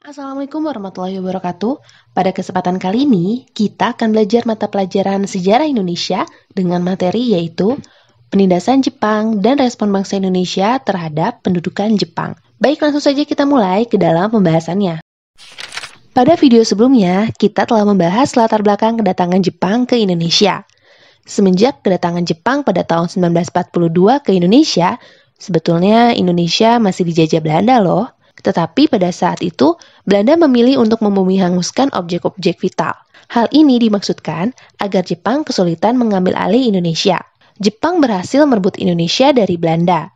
Assalamualaikum warahmatullahi wabarakatuh. Pada kesempatan kali ini, kita akan belajar mata pelajaran sejarah Indonesia dengan materi yaitu penindasan Jepang dan respon bangsa Indonesia terhadap pendudukan Jepang. Baik, langsung saja kita mulai ke dalam pembahasannya. Pada video sebelumnya, kita telah membahas latar belakang kedatangan Jepang ke Indonesia. Semenjak kedatangan Jepang pada tahun 1942 ke Indonesia, sebetulnya Indonesia masih dijajah Belanda loh. Tetapi pada saat itu, Belanda memilih untuk membumi hanguskan objek-objek vital. Hal ini dimaksudkan agar Jepang kesulitan mengambil alih Indonesia. Jepang berhasil merebut Indonesia dari Belanda.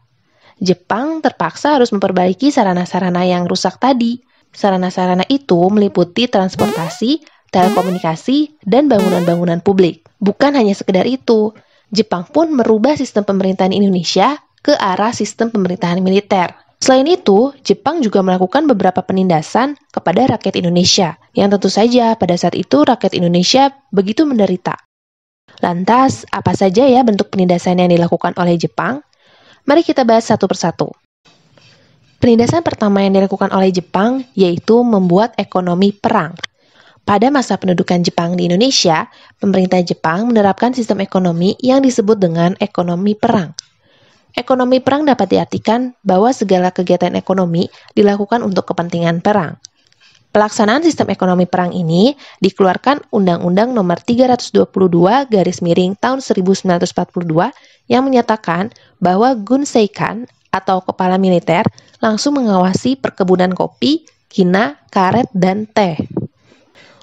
Jepang terpaksa harus memperbaiki sarana-sarana yang rusak tadi. Sarana-sarana itu meliputi transportasi, telekomunikasi, dan bangunan-bangunan publik. Bukan hanya sekedar itu, Jepang pun merubah sistem pemerintahan Indonesia ke arah sistem pemerintahan militer. Selain itu, Jepang juga melakukan beberapa penindasan kepada rakyat Indonesia, yang tentu saja pada saat itu rakyat Indonesia begitu menderita. Lantas, apa saja ya bentuk penindasan yang dilakukan oleh Jepang? Mari kita bahas satu persatu. Penindasan pertama yang dilakukan oleh Jepang yaitu membuat ekonomi perang. Pada masa pendudukan Jepang di Indonesia, pemerintah Jepang menerapkan sistem ekonomi yang disebut dengan ekonomi perang. Ekonomi perang dapat diartikan bahwa segala kegiatan ekonomi dilakukan untuk kepentingan perang. Pelaksanaan sistem ekonomi perang ini dikeluarkan Undang-Undang Nomor 322 tahun 1942 yang menyatakan bahwa Gunseikan atau kepala militer langsung mengawasi perkebunan kopi, kina, karet, dan teh.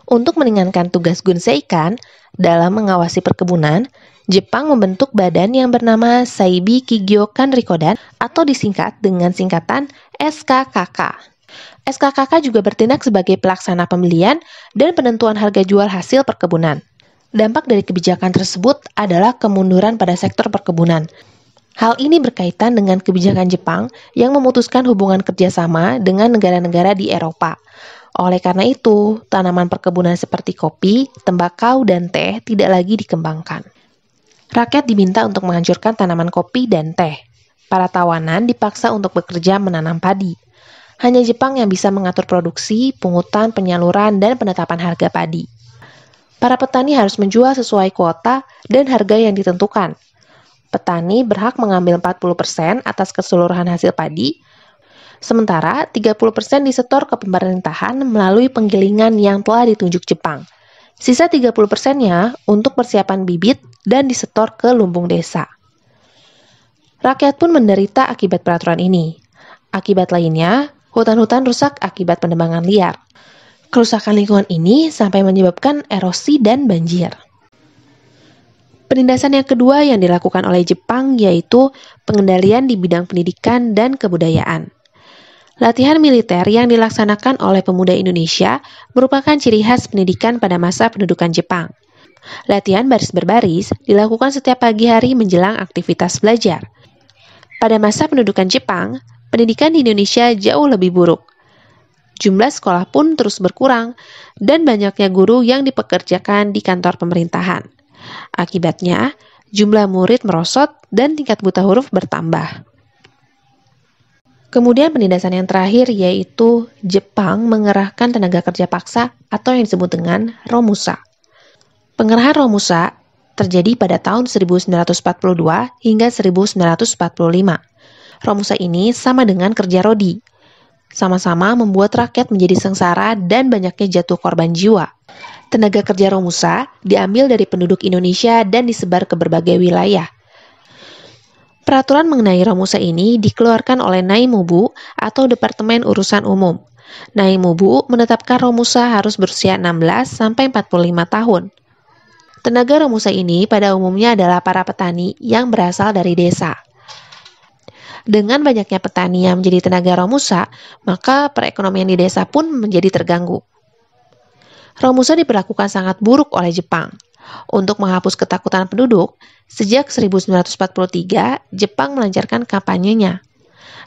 Untuk meringankan tugas Gunseikan dalam mengawasi perkebunan, Jepang membentuk badan yang bernama Saibi Kigyokan Rikodan atau disingkat dengan singkatan SKKK. SKKK juga bertindak sebagai pelaksana pembelian dan penentuan harga jual hasil perkebunan. Dampak dari kebijakan tersebut adalah kemunduran pada sektor perkebunan. Hal ini berkaitan dengan kebijakan Jepang yang memutuskan hubungan kerjasama dengan negara-negara di Eropa. Oleh karena itu, tanaman perkebunan seperti kopi, tembakau, dan teh tidak lagi dikembangkan. Rakyat diminta untuk menghancurkan tanaman kopi dan teh. Para tawanan dipaksa untuk bekerja menanam padi. Hanya Jepang yang bisa mengatur produksi, pungutan, penyaluran, dan penetapan harga padi. Para petani harus menjual sesuai kuota dan harga yang ditentukan. Petani berhak mengambil 40% atas keseluruhan hasil padi, sementara 30% disetor ke pemerintahan melalui penggilingan yang telah ditunjuk Jepang. Sisa 30%-nya untuk persiapan bibit dan disetor ke lumbung desa. Rakyat pun menderita akibat peraturan ini. Akibat lainnya, hutan-hutan rusak akibat penebangan liar. Kerusakan lingkungan ini sampai menyebabkan erosi dan banjir. Penindasan yang kedua yang dilakukan oleh Jepang yaitu pengendalian di bidang pendidikan dan kebudayaan. Latihan militer yang dilaksanakan oleh pemuda Indonesia merupakan ciri khas pendidikan pada masa pendudukan Jepang. Latihan baris berbaris dilakukan setiap pagi hari menjelang aktivitas belajar. Pada masa pendudukan Jepang, pendidikan di Indonesia jauh lebih buruk. Jumlah sekolah pun terus berkurang dan banyaknya guru yang dipekerjakan di kantor pemerintahan. Akibatnya, jumlah murid merosot dan tingkat buta huruf bertambah. Kemudian penindasan yang terakhir yaitu Jepang mengerahkan tenaga kerja paksa atau yang disebut dengan Romusa. Pengerahan Romusa terjadi pada tahun 1942 hingga 1945. Romusa ini sama dengan kerja rodi. Sama-sama membuat rakyat menjadi sengsara dan banyaknya jatuh korban jiwa. Tenaga kerja Romusa diambil dari penduduk Indonesia dan disebar ke berbagai wilayah. Peraturan mengenai Romusa ini dikeluarkan oleh Naimubu atau Departemen Urusan Umum. Naimubu menetapkan Romusa harus berusia 16 sampai 45 tahun. Tenaga Romusa ini pada umumnya adalah para petani yang berasal dari desa. Dengan banyaknya petani yang menjadi tenaga Romusa, maka perekonomian di desa pun menjadi terganggu. Romusa diperlakukan sangat buruk oleh Jepang. Untuk menghapus ketakutan penduduk, sejak 1943, Jepang melancarkan kampanyenya.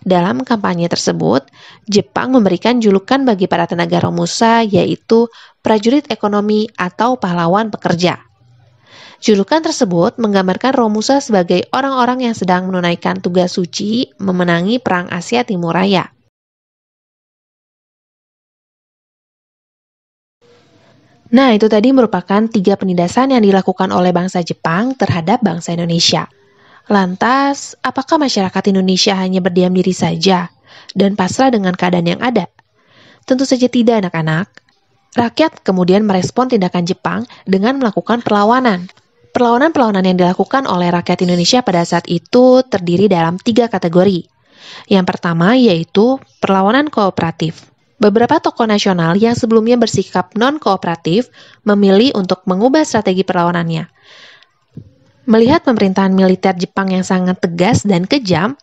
Dalam kampanye tersebut, Jepang memberikan julukan bagi para tenaga Romusa yaitu prajurit ekonomi atau pahlawan pekerja. Julukan tersebut menggambarkan Romusa sebagai orang-orang yang sedang menunaikan tugas suci memenangi Perang Asia Timur Raya. Nah, itu tadi merupakan 3 penindasan yang dilakukan oleh bangsa Jepang terhadap bangsa Indonesia. Lantas, apakah masyarakat Indonesia hanya berdiam diri saja dan pasrah dengan keadaan yang ada? Tentu saja tidak, anak-anak. Rakyat kemudian merespon tindakan Jepang dengan melakukan perlawanan. Perlawanan-perlawanan yang dilakukan oleh rakyat Indonesia pada saat itu terdiri dalam 3 kategori. Yang pertama yaitu perlawanan kooperatif. Beberapa tokoh nasional yang sebelumnya bersikap non-kooperatif memilih untuk mengubah strategi perlawanannya. Melihat pemerintahan militer Jepang yang sangat tegas dan kejam,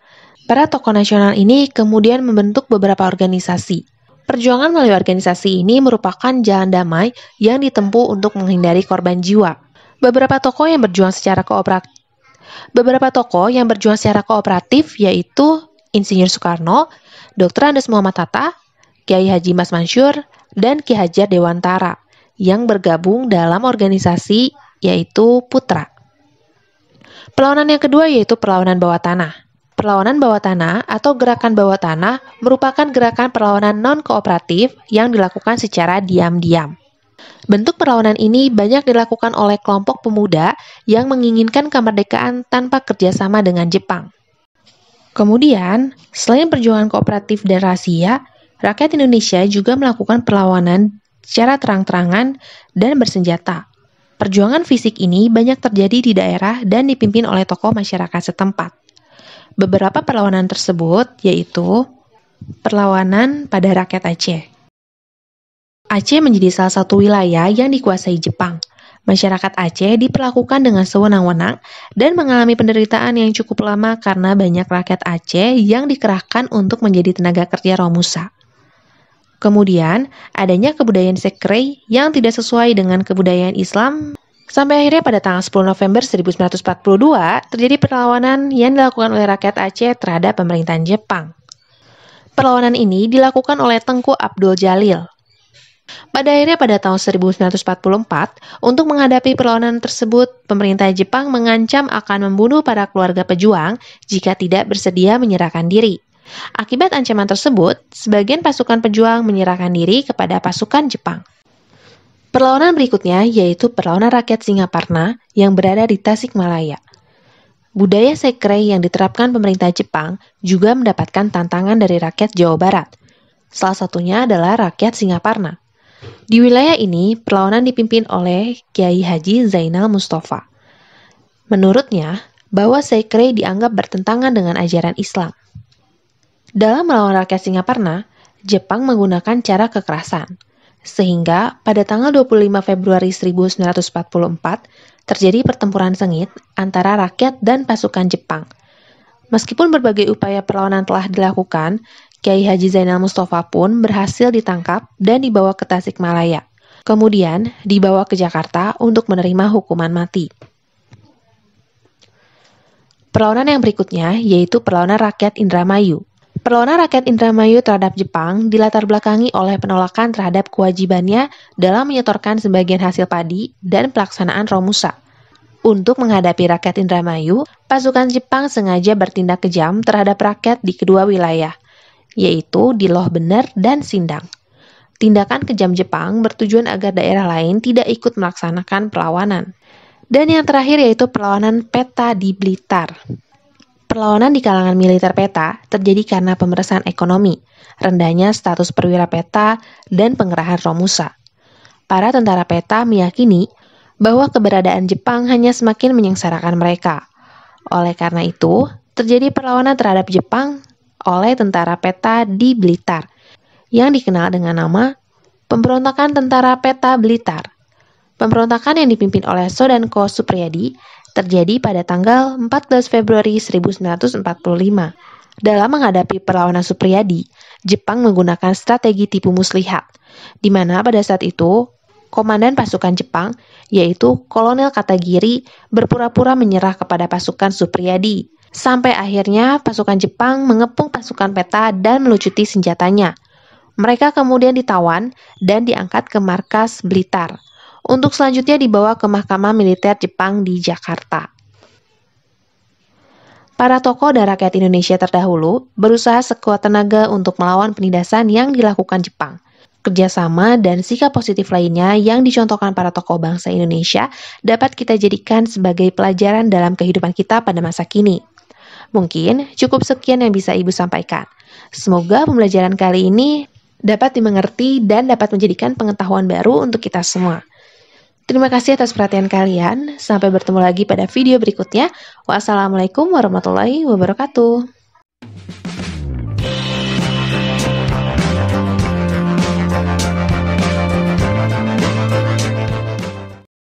para tokoh nasional ini kemudian membentuk beberapa organisasi. Perjuangan melalui organisasi ini merupakan jalan damai yang ditempuh untuk menghindari korban jiwa. Beberapa tokoh yang berjuang secara kooperatif yaitu Insinyur Soekarno, Dr. Andes Muhammad Hatta, Kiai Haji Mas Mansur, dan Ki Hajar Dewantara yang bergabung dalam organisasi yaitu Putra. Perlawanan yang kedua yaitu perlawanan bawah tanah. Perlawanan bawah tanah atau gerakan bawah tanah merupakan gerakan perlawanan non-kooperatif yang dilakukan secara diam-diam. Bentuk perlawanan ini banyak dilakukan oleh kelompok pemuda yang menginginkan kemerdekaan tanpa kerjasama dengan Jepang. Kemudian, selain perjuangan kooperatif dan rahasia, rakyat Indonesia juga melakukan perlawanan secara terang-terangan dan bersenjata. Perjuangan fisik ini banyak terjadi di daerah dan dipimpin oleh tokoh masyarakat setempat. Beberapa perlawanan tersebut yaitu perlawanan pada rakyat Aceh. Aceh menjadi salah satu wilayah yang dikuasai Jepang. Masyarakat Aceh diperlakukan dengan sewenang-wenang dan mengalami penderitaan yang cukup lama karena banyak rakyat Aceh yang dikerahkan untuk menjadi tenaga kerja Romusa. Kemudian, adanya kebudayaan sekre yang tidak sesuai dengan kebudayaan Islam, sampai akhirnya pada tanggal 10 November 1942 terjadi perlawanan yang dilakukan oleh rakyat Aceh terhadap pemerintahan Jepang. Perlawanan ini dilakukan oleh Tengku Abdul Jalil. Pada akhirnya pada tahun 1944, untuk menghadapi perlawanan tersebut, pemerintah Jepang mengancam akan membunuh para keluarga pejuang jika tidak bersedia menyerahkan diri. Akibat ancaman tersebut, sebagian pasukan pejuang menyerahkan diri kepada pasukan Jepang. Perlawanan berikutnya yaitu perlawanan rakyat Singaparna yang berada di Tasikmalaya. Budaya sekre yang diterapkan pemerintah Jepang juga mendapatkan tantangan dari rakyat Jawa Barat. Salah satunya adalah rakyat Singaparna. Di wilayah ini, perlawanan dipimpin oleh Kiai Haji Zainal Mustafa. Menurutnya, bahwa sekre dianggap bertentangan dengan ajaran Islam. Dalam melawan rakyat Singaparna, Jepang menggunakan cara kekerasan, sehingga pada tanggal 25 Februari 1944 terjadi pertempuran sengit antara rakyat dan pasukan Jepang. Meskipun berbagai upaya perlawanan telah dilakukan, Kiai Haji Zainal Mustafa pun berhasil ditangkap dan dibawa ke Tasikmalaya. Kemudian dibawa ke Jakarta untuk menerima hukuman mati. Perlawanan yang berikutnya yaitu perlawanan rakyat Indramayu. Perlawanan rakyat Indramayu terhadap Jepang dilatar belakangi oleh penolakan terhadap kewajibannya dalam menyetorkan sebagian hasil padi dan pelaksanaan Romusa. Untuk menghadapi rakyat Indramayu, pasukan Jepang sengaja bertindak kejam terhadap rakyat di kedua wilayah, yaitu di Loh Bener dan Sindang. Tindakan kejam Jepang bertujuan agar daerah lain tidak ikut melaksanakan perlawanan. Dan yang terakhir yaitu perlawanan peta di Blitar. Perlawanan di kalangan militer peta terjadi karena pemerasan ekonomi, rendahnya status perwira peta, dan pengerahan Romusa. Para tentara peta meyakini bahwa keberadaan Jepang hanya semakin menyengsarakan mereka. Oleh karena itu, terjadi perlawanan terhadap Jepang oleh tentara peta di Blitar, yang dikenal dengan nama Pemberontakan Tentara Peta Blitar. Pemberontakan yang dipimpin oleh Sodanko Supriyadi terjadi pada tanggal 14 Februari 1945. Dalam menghadapi perlawanan Supriyadi, Jepang menggunakan strategi tipu muslihat, di mana pada saat itu, komandan pasukan Jepang, yaitu Kolonel Katagiri, berpura-pura menyerah kepada pasukan Supriyadi, sampai akhirnya pasukan Jepang mengepung pasukan peta dan melucuti senjatanya. Mereka kemudian ditawan dan diangkat ke markas Blitar, untuk selanjutnya dibawa ke Mahkamah Militer Jepang di Jakarta. Para tokoh dan rakyat Indonesia terdahulu berusaha sekuat tenaga untuk melawan penindasan yang dilakukan Jepang. Kerjasama dan sikap positif lainnya yang dicontohkan para tokoh bangsa Indonesia dapat kita jadikan sebagai pelajaran dalam kehidupan kita pada masa kini. Mungkin cukup sekian yang bisa Ibu sampaikan. Semoga pembelajaran kali ini dapat dimengerti dan dapat menjadikan pengetahuan baru untuk kita semua. Terima kasih atas perhatian kalian. Sampai bertemu lagi pada video berikutnya. Wassalamualaikum warahmatullahi wabarakatuh.